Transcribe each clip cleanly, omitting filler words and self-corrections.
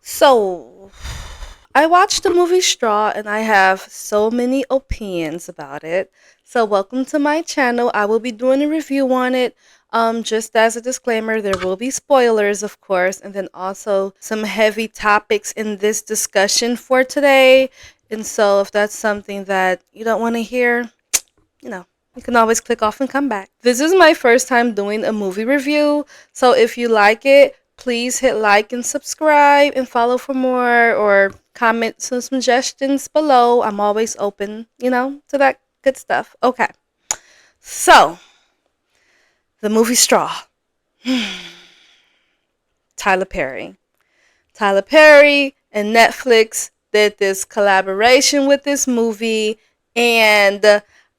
So, I watched the movie Straw and I have so many opinions about it. So, welcome to my channel. I will be doing a review on it. Just as a disclaimer, there will be spoilers, of course, and then also some heavy topics in this discussion for today. And so, if that's something that you don't want to hear, you know, you can always click off and come back. This is my first time doing a movie review, so if you like it, please hit like and subscribe and follow for more or comment some suggestions below. I'm always open, to that good stuff. Okay, so the movie Straw. Tyler Perry. Tyler Perry and Netflix did this collaboration with this movie, and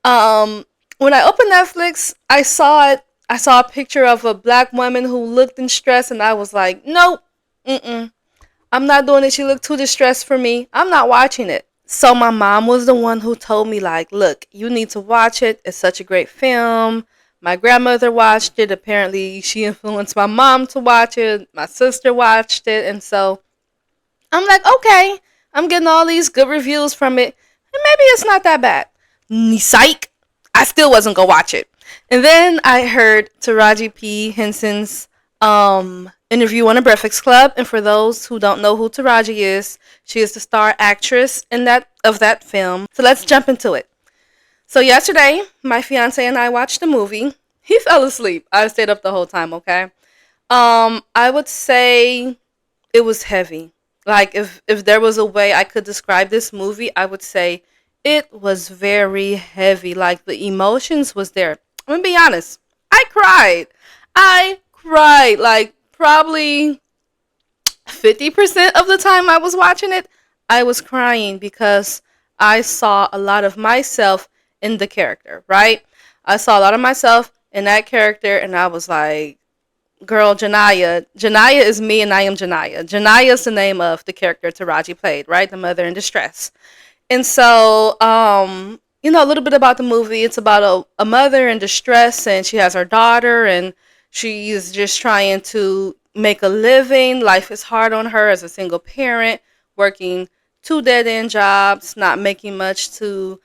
um, when I opened Netflix, I saw it. I saw a picture of a black woman who looked in stress, and I was like, nope, I'm not doing it. She looked too distressed for me. I'm not watching it. So my mom was the one who told me, like, look, you need to watch it. It's such a great film. My grandmother watched it. Apparently, she influenced my mom to watch it. My sister watched it, and so I'm like, okay, I'm getting all these good reviews from it, and maybe it's not that bad. Psych, I still wasn't gonna watch it. And then I heard Taraji P. Henson's interview on the Breakfast Club, and for those who don't know who Taraji is, she is the star actress in that film. So let's jump into it. So yesterday, my fiance and I watched the movie. He fell asleep. I stayed up the whole time. Okay. I would say it was heavy. Like if there was a way I could describe this movie, I would say it was very heavy. Like the emotions was there. I'm gonna be honest. I cried. I cried like probably 50% of the time I was watching it. I was crying because I saw a lot of myself in the character, right? I saw a lot of myself in that character and I was like, girl, Janaya. Janaya is me and I am Janaya. Janaya is the name of the character Taraji played, right? The mother in distress. And so, a little bit about the movie. It's about a mother in distress and she has her daughter and she's just trying to make a living. Life is hard on her as a single parent, working two dead end jobs, not making much to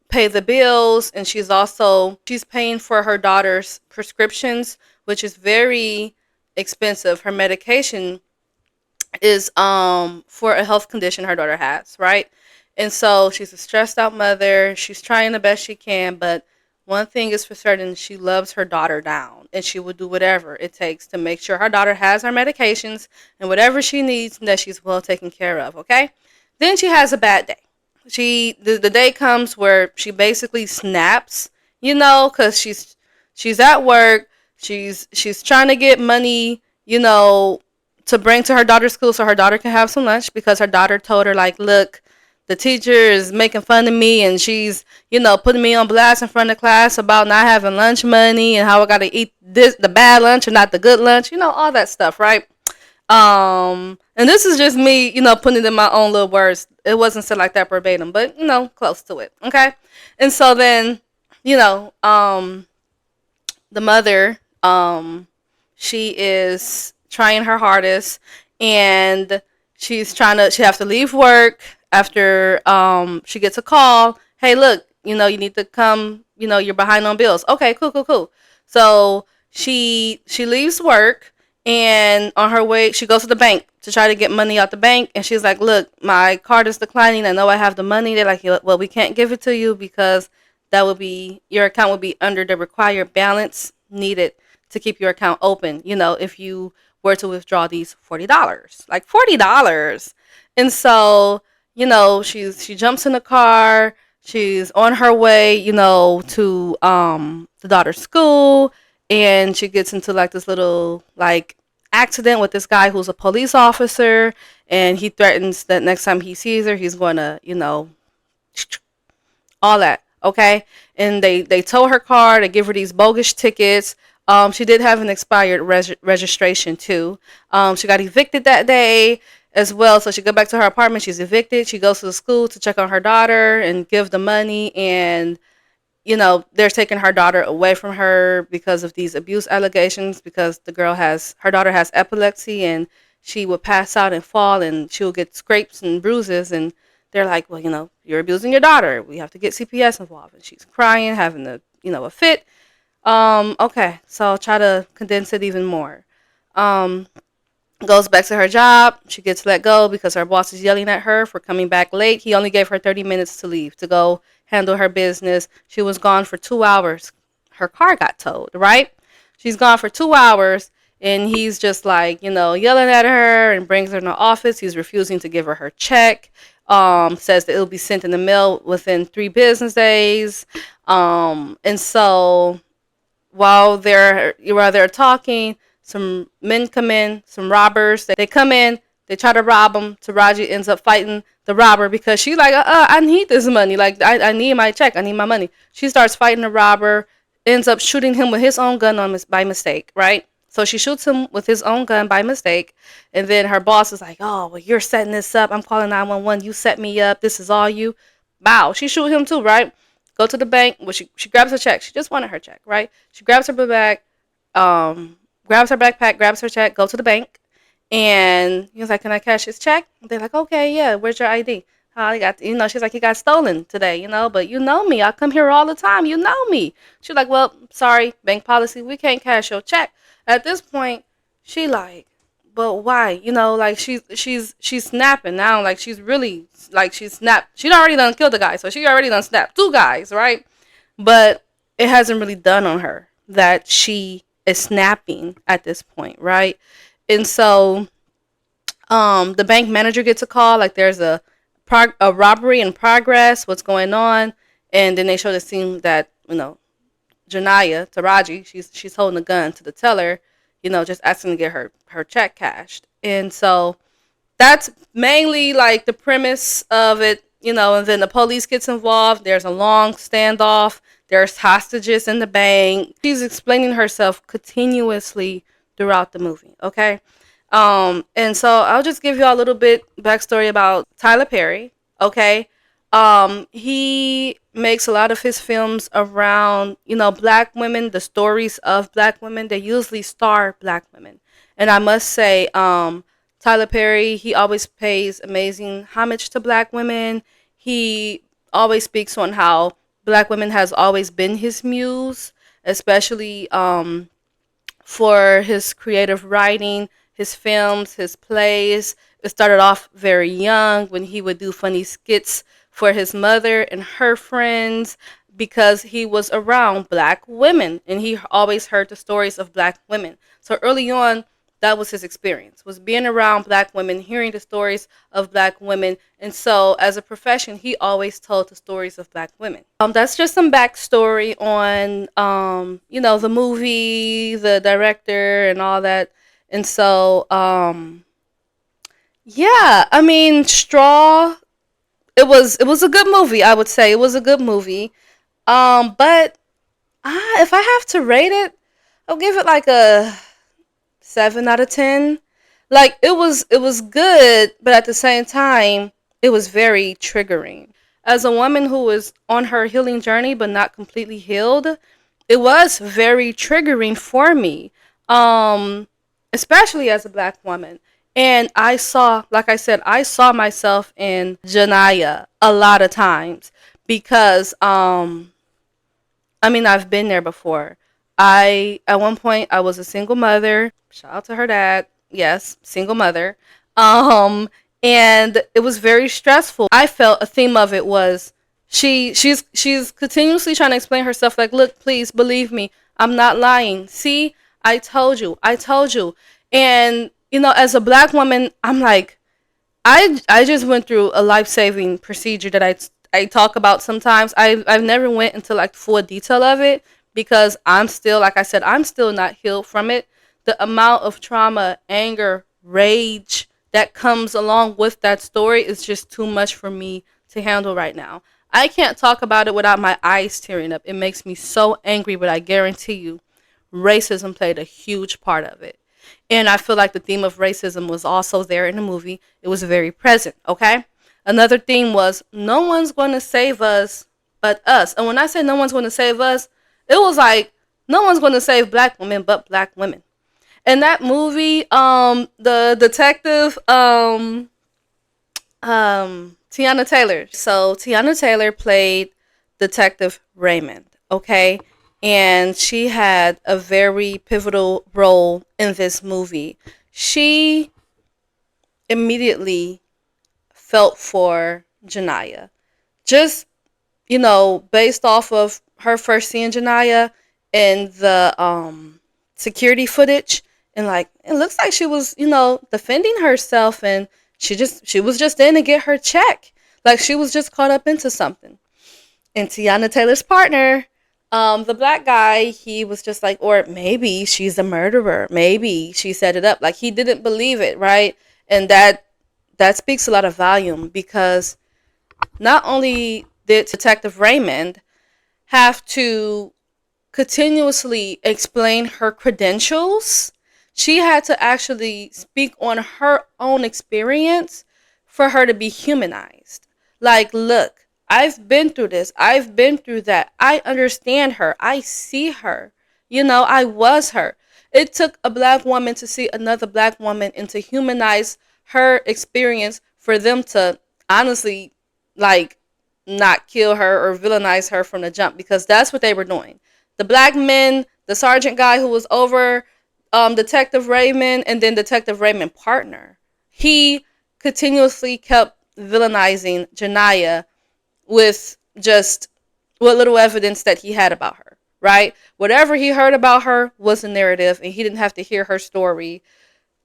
pay the bills, and she's paying for her daughter's prescriptions, which is very expensive. Her medication is for a health condition her daughter has, right? And so she's a stressed out mother. She's trying the best she can, but one thing is for certain, she loves her daughter down and she will do whatever it takes to make sure her daughter has her medications and whatever she needs and that she's well taken care of, okay? Then she has a bad day. The day comes where she basically snaps, cuz she's at work, she's trying to get money, to bring to her daughter's school so her daughter can have some lunch because her daughter told her like, look, the teacher is making fun of me and she's putting me on blast in front of class about not having lunch money and how I got to eat the bad lunch and not the good lunch, all that stuff, right? And this is just me, putting it in my own little words. It wasn't said like that verbatim, but close to it. Okay. And so then, you know, um, the mother, she is trying her hardest and she has to leave work after, she gets a call. Hey, look, you need to come, you're behind on bills. Okay, cool, cool, cool. So she leaves work and on her way she goes to the bank to try to get money out the bank and she's like, look, my card is declining. I know I have the money. They're like, well, we can't give it to you because that would be your account would be under the required balance needed to keep your account open, if you were to withdraw these $40. Like $40. And so, she jumps in the car, she's on her way, to the daughter's school, and she gets into like this little like accident with this guy who's a police officer, and he threatens that next time he sees her he's going to all that, okay? And they tow her car, they give her these bogus tickets. She did have an expired registration too. She got evicted that day as well, so she go back to her apartment. She's evicted. She goes to the school to check on her daughter and give the money, and they're taking her daughter away from her because of these abuse allegations because her daughter has epilepsy and she would pass out and fall, and she would get scrapes and bruises. And they're like, well, you're abusing your daughter. We have to get CPS involved. And she's crying, having a fit. Okay, so I'll try to condense it even more. Um, Goes back to her job. She gets let go because her boss is yelling at her for coming back late. He only gave her 30 minutes to leave, to go handle her business. She was gone for 2 hours. Her car got towed, right? She's gone for 2 hours, and he's just like, yelling at her and brings her in the office. He's refusing to give her check. Says that it'll be sent in the mail within 3 business days. And so while they're talking, some men come in, some robbers. They come in, they try to rob him. Taraji ends up fighting the robber because she's like, I need this money. Like, I need my check. I need my money. She starts fighting the robber, ends up shooting him with his own gun by mistake, right? So she shoots him with his own gun by mistake. And then her boss is like, oh, well, you're setting this up. I'm calling 911. You set me up. This is all you. Wow. She shoot him too, right? Go to the bank. Well, she grabs her check. She just wanted her check, right? She grabs her bag, grabs her backpack, grabs her check, go to the bank, and he was like, "Can I cash his check?" They're like, "Okay, yeah. Where's your ID?" I got, she's like, "He got stolen today, but you know me. I come here all the time. You know me." She's like, "Well, sorry, bank policy. We can't cash your check." At this point, she like, but why? Like she's snapping now. Like she's really like she's snapped. She'd already done killed the guy, so she already done snapped 2 guys, right? But it hasn't really done on her that she is snapping at this point, right? And so the bank manager gets a call, like there's a robbery in progress, what's going on? And then they show the scene that, Janaya Taraji, she's holding a gun to the teller, just asking to get her check cashed. And so that's mainly like the premise of it, and then the police gets involved. There's a long standoff. There's hostages in the bank. She's explaining herself continuously throughout the movie, okay? And so I'll just give you all a little bit backstory about Tyler Perry, okay? He makes a lot of his films around, black women, the stories of black women. They usually star black women. And I must say, Tyler Perry, he always pays amazing homage to black women. He always speaks on how black women has always been his muse, especially for his creative writing, his films, his plays. It started off very young when he would do funny skits for his mother and her friends because he was around black women and he always heard the stories of black women. So early on, that was his experience, was being around black women, hearing the stories of black women. And so as a profession, he always told the stories of black women. That's just some backstory on, the movie, the director and all that. And so, yeah, I mean, Straw, it was a good movie, I would say. It was a good movie. But if I have to rate it, I'll give it like a 7 out of 10. Like it was good, but at the same time, it was very triggering. As a woman who was on her healing journey but not completely healed, it was very triggering for me. Um, Especially as a black woman. And I saw, like I said, I saw myself in Janaya a lot of times because I mean, I've been there before. At one point, I was a single mother. Shout out to her dad. Yes, single mother. Um, and it was very stressful. I felt a theme of it was she's continuously trying to explain herself. Like, look, please believe me. I'm not lying. See, I told you. I told you. And as a black woman, I'm like, I just went through a life saving procedure that I talk about sometimes. I've never went into like full detail of it because I'm still, like I said, I'm still not healed from it. The amount of trauma, anger, rage that comes along with that story is just too much for me to handle right now. I can't talk about it without my eyes tearing up. It makes me so angry, but I guarantee you, racism played a huge part of it. And I feel like the theme of racism was also there in the movie. It was very present, okay? Another theme was no one's going to save us but us. And when I say no one's going to save us, it was like no one's going to save black women but black women. In that movie, the detective, Tiana Taylor. So Tiana Taylor played Detective Raymond, okay? And she had a very pivotal role in this movie. She immediately felt for Janaya. Just, based off of her first seeing Janaya and the security footage, and like it looks like she was, defending herself, and she was just in to get her check. Like she was just caught up into something. And Tiana Taylor's partner, the black guy, he was just like, or maybe she's a murderer. Maybe she set it up. Like he didn't believe it, right? And that speaks a lot of volume, because not only did Detective Raymond have to continuously explain her credentials, she had to actually speak on her own experience for her to be humanized. Like, look, I've been through this, I've been through that. I understand her, I see her. I was her. It took a black woman to see another black woman and to humanize her experience for them to honestly, like, not kill her or villainize her from the jump, because that's what they were doing. The black men, the sergeant guy who was over Detective Raymond, and then Detective Raymond's partner, he continuously kept villainizing Janaya with just what little evidence that he had about her, right? Whatever he heard about her was a narrative, and he didn't have to hear her story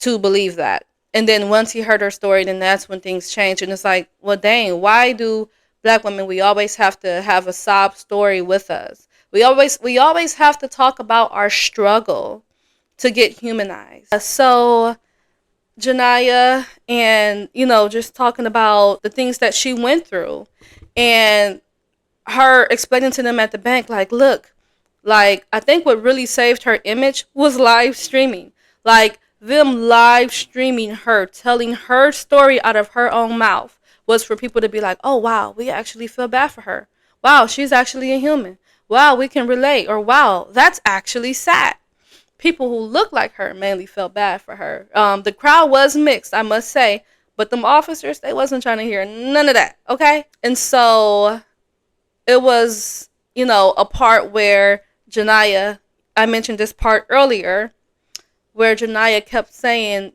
to believe that. And then once he heard her story, then that's when things changed. And it's like, well, dang, why do black women, we always have to have a sob story with us? We always have to talk about our struggle to get humanized. So Janaya, and just talking about the things that she went through, and her explaining to them at the bank, like, look, like, I think what really saved her image was live streaming. Like, them live streaming her, telling her story out of her own mouth, was for people to be like, oh, wow, we actually feel bad for her. Wow, she's actually a human. Wow, we can relate. Or wow, that's actually sad. People who look like her mainly felt bad for her. The crowd was mixed, I must say, but them officers, they wasn't trying to hear none of that, okay? And so it was, a part where Janaya, I mentioned this part earlier, where Janaya kept saying,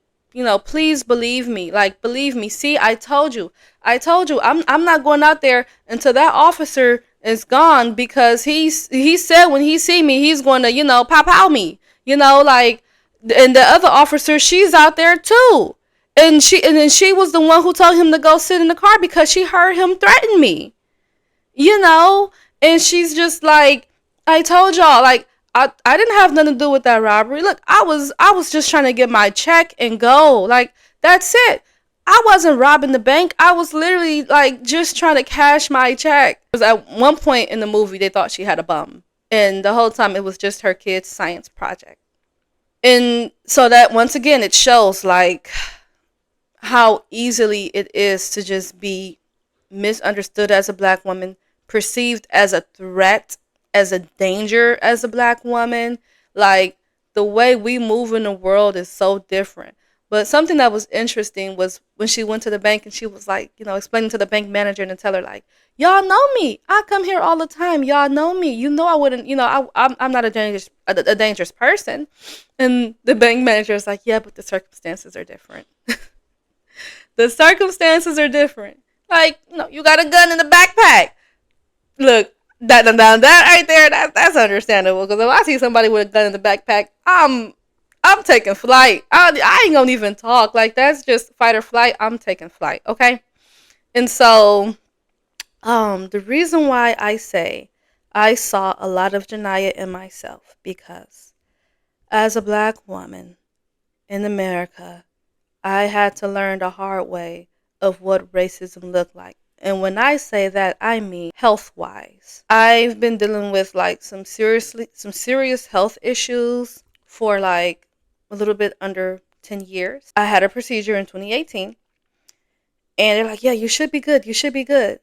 please believe me. Like, believe me. See, I told you. I'm not going out there until that officer is gone, because he said when he see me, he's going to, pop out me. Like, and the other officer, she's out there too. And then she was the one who told him to go sit in the car because she heard him threaten me. you know? And she's just like, I told y'all, like, I didn't have nothing to do with that robbery. Look, I was just trying to get my check and go. Like, that's it. I wasn't robbing the bank. I was literally like just trying to cash my check. Because at one point in the movie they thought she had a bum. And the whole time it was just her kid's science project. And so that once again it shows like how easily it is to just be misunderstood as a black woman, perceived as a threat, as a danger as a black woman. Like, the way we move in the world is so different. But something that was interesting was when she went to the bank and she was like, explaining to the bank manager and tell her like, y'all know me. I come here all the time. Y'all know me. I wouldn't, I'm not a dangerous person. And the bank manager is like, yeah, but the circumstances are different. The circumstances are different. Like, you got a gun in the backpack. Look, that right there, that's understandable. Because if I see somebody with a gun in the backpack, I'm taking flight. I ain't gonna even talk. Like, that's just fight or flight. I'm taking flight. Okay. And so, the reason why I say I saw a lot of Janaya in myself, because as a black woman in America, I had to learn the hard way of what racism looked like. And when I say that, I mean health wise. I've been dealing with like some serious health issues for like a little bit under 10 years. I had a procedure in 2018, and they're like, yeah, you should be good. You should be good.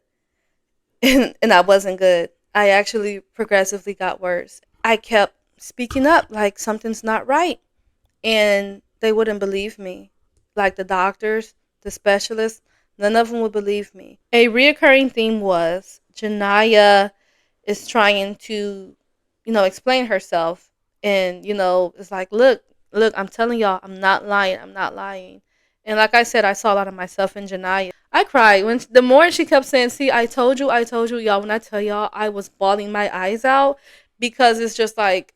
And I wasn't good. I actually progressively got worse. I kept speaking up like something's not right. and they wouldn't believe me. Like the doctors, the specialists, none of them would believe me. A reoccurring theme was Janaya is trying to, explain herself. And, it's like, look, I'm telling y'all, I'm not lying. I'm not lying. And like I said, I saw a lot of myself in Janaya. I cried when the more she kept saying, see, I told you, y'all. When I tell y'all, I was bawling my eyes out because it's just like,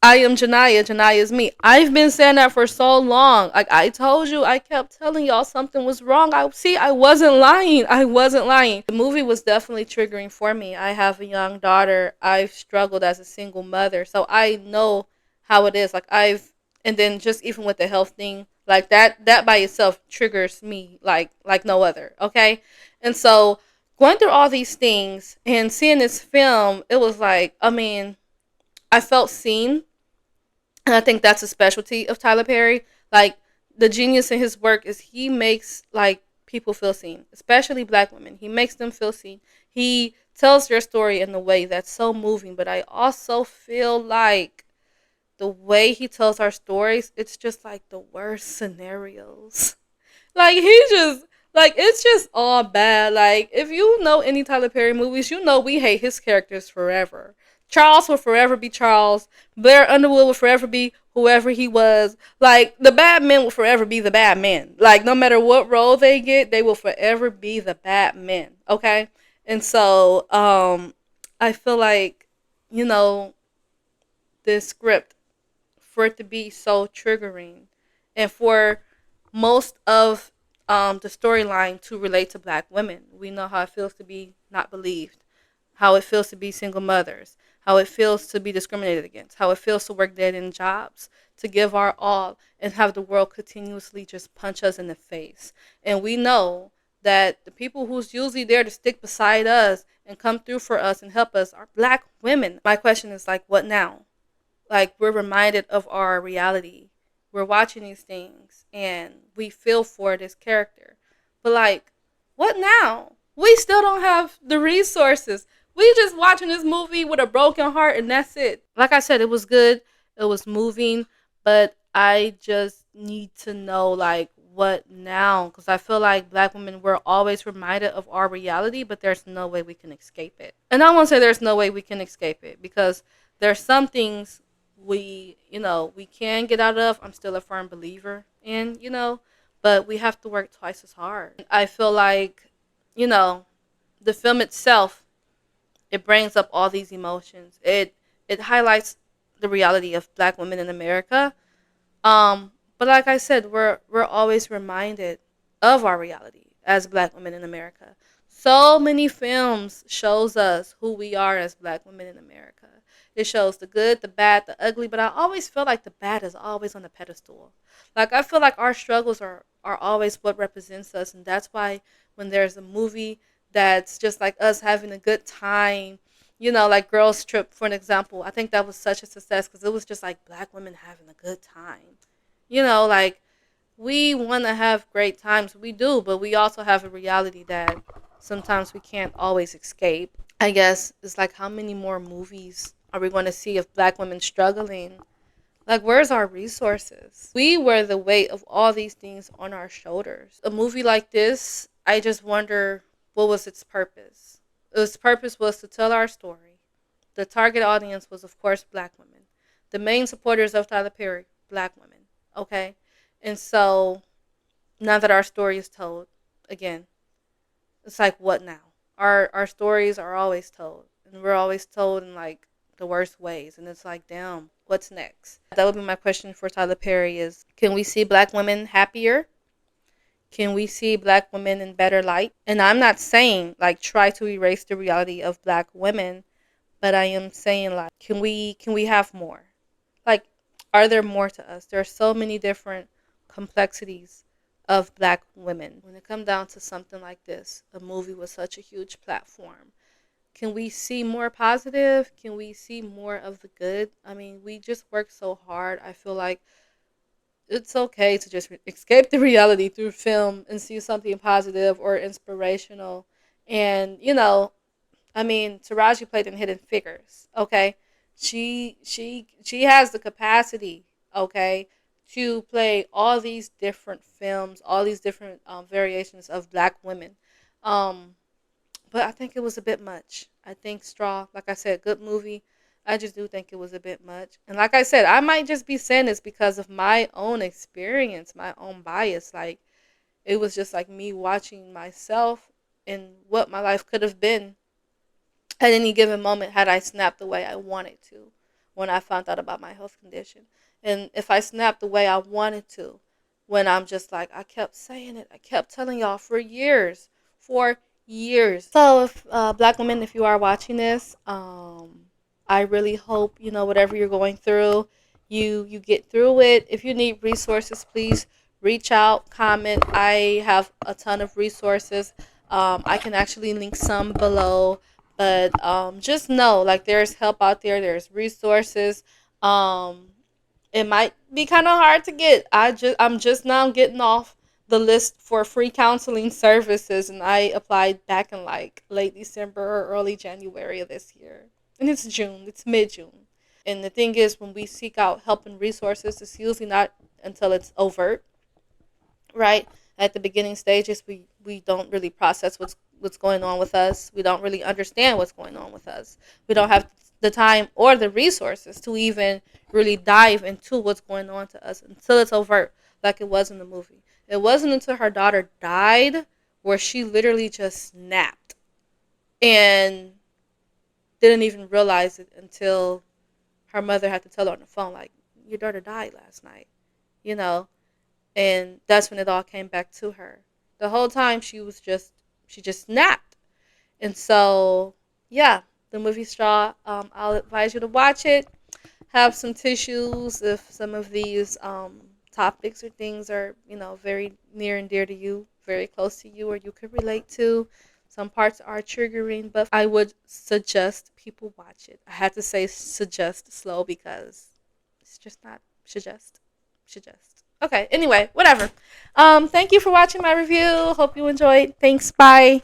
I am Janaya. Janaya is me. I've been saying that for so long. Like I told you, I kept telling y'all something was wrong. I wasn't lying. I wasn't lying. The movie was definitely triggering for me. I have a young daughter. I've struggled as a single mother, so I know how it is. And then just even with the health thing, like that by itself triggers me like no other. Okay, and so going through all these things and seeing this film, it was like, I mean, I felt seen, and I think that's a specialty of Tyler Perry. Like the genius in his work is he makes like people feel seen, especially black women. He makes them feel seen. He tells their story in a way that's so moving, but I also feel like the way he tells our stories, it's just like the worst scenarios. Like he just like it's just all bad. Like if you know any Tyler Perry movies, you know we hate his characters forever. Charles will forever be Charles. Blair Underwood will forever be whoever he was. Like the bad men will forever be the bad men. Like no matter what role they get, they will forever be the bad men. Okay? And so I feel like, you know, this script, for it to be so triggering and for most of the storyline to relate to black women. We know how it feels to be not believed, how it feels to be single mothers, how it feels to be discriminated against, how it feels to work dead end jobs, to give our all and have the world continuously just punch us in the face. And we know that the people who's usually there to stick beside us and come through for us and help us are black women. My question is like, what now? Like we're reminded of our reality. We're watching these things and we feel for this character. But like, what now? We still don't have the resources. We just watching this movie with a broken heart and that's it. Like I said, it was good. It was moving, but I just need to know like what now, because I feel like black women, we're always reminded of our reality, but there's no way we can escape it. And I won't say there's no way we can escape it, because there's some things we can get out of. I'm still a firm believer in, but we have to work twice as hard. I feel like, you know, the film itself, it brings up all these emotions. It highlights the reality of black women in America. But like I said, we're always reminded of our reality as black women in America. So many films shows us who we are as black women in America. It shows the good, the bad, the ugly, but I always feel like the bad is always on the pedestal. Like I feel like our struggles are always what represents us, and that's why when there's a movie that's just like us having a good time, like Girls Trip, for an example. I think that was such a success because it was just like black women having a good time. Like we want to have great times. We do, but we also have a reality that sometimes we can't always escape. I guess it's like, how many more movies are we going to see of black women struggling? Like, where's our resources? We wear the weight of all these things on our shoulders. A movie like this, I just wonder, what was its purpose? Its purpose was to tell our story. The target audience was, of course, black women. The main supporters of Tyler Perry, black women. Okay? And so, now that our story is told, again, it's like, what now? Our stories are always told, and we're always told in like the worst ways, and it's like, damn, what's next? That would be my question for Tyler Perry: is can we see black women happier? Can we see black women in better light? And I'm not saying like try to erase the reality of black women, but I am saying like, can we have more? Like, are there more to us? There are so many different complexities of black women. When it comes down to something like this, a movie with such a huge platform, can we see more positive? Can we see more of the good? I mean, we just work so hard. I feel like it's okay to just escape the reality through film and see something positive or inspirational. And, I mean, Taraji played in Hidden Figures. Okay, she has the capacity. Okay, to play all these different films, all these different variations of black women. Um, but I think it was a bit much. I think Straw, like I said, good movie. I just do think it was a bit much. And like I said, I might just be saying this because of my own experience, my own bias. Like, it was just like me watching myself and what my life could have been at any given moment had I snapped the way I wanted to when I found out about my health condition. And if I snapped the way I wanted to, when I'm just like, I kept saying it, I kept telling y'all for years. So, if black women, if you are watching this, I really hope whatever you're going through, you get through it. If you need resources, please reach out, comment. I have a ton of resources. I can actually link some below, but just know, like, there's help out there. There's resources. Um, it might be kind of hard to get. I'm just now getting off the list for free counseling services, and I applied back in like late December or early January of this year. And it's June. It's mid June. And the thing is, when we seek out help and resources, it's usually not until it's overt, right? At the beginning stages, we don't really process what's going on with us. We don't really understand what's going on with us. We don't have the time or the resources to even really dive into what's going on to us until it's overt, like it was in the movie. It wasn't until her daughter died where she literally just snapped and didn't even realize it until her mother had to tell her on the phone, like, your daughter died last night, you know? And that's when it all came back to her. The whole time she just snapped. And so, yeah, the movie Straw, I'll advise you to watch it. Have some tissues if some of these topics or things are, very near and dear to you, very close to you, or you could relate to. Some parts are triggering, but I would suggest people watch it. I had to say suggest slow because it's just not suggest. Suggest. Okay, anyway, whatever. Thank you for watching my review. Hope you enjoyed. Thanks. Bye.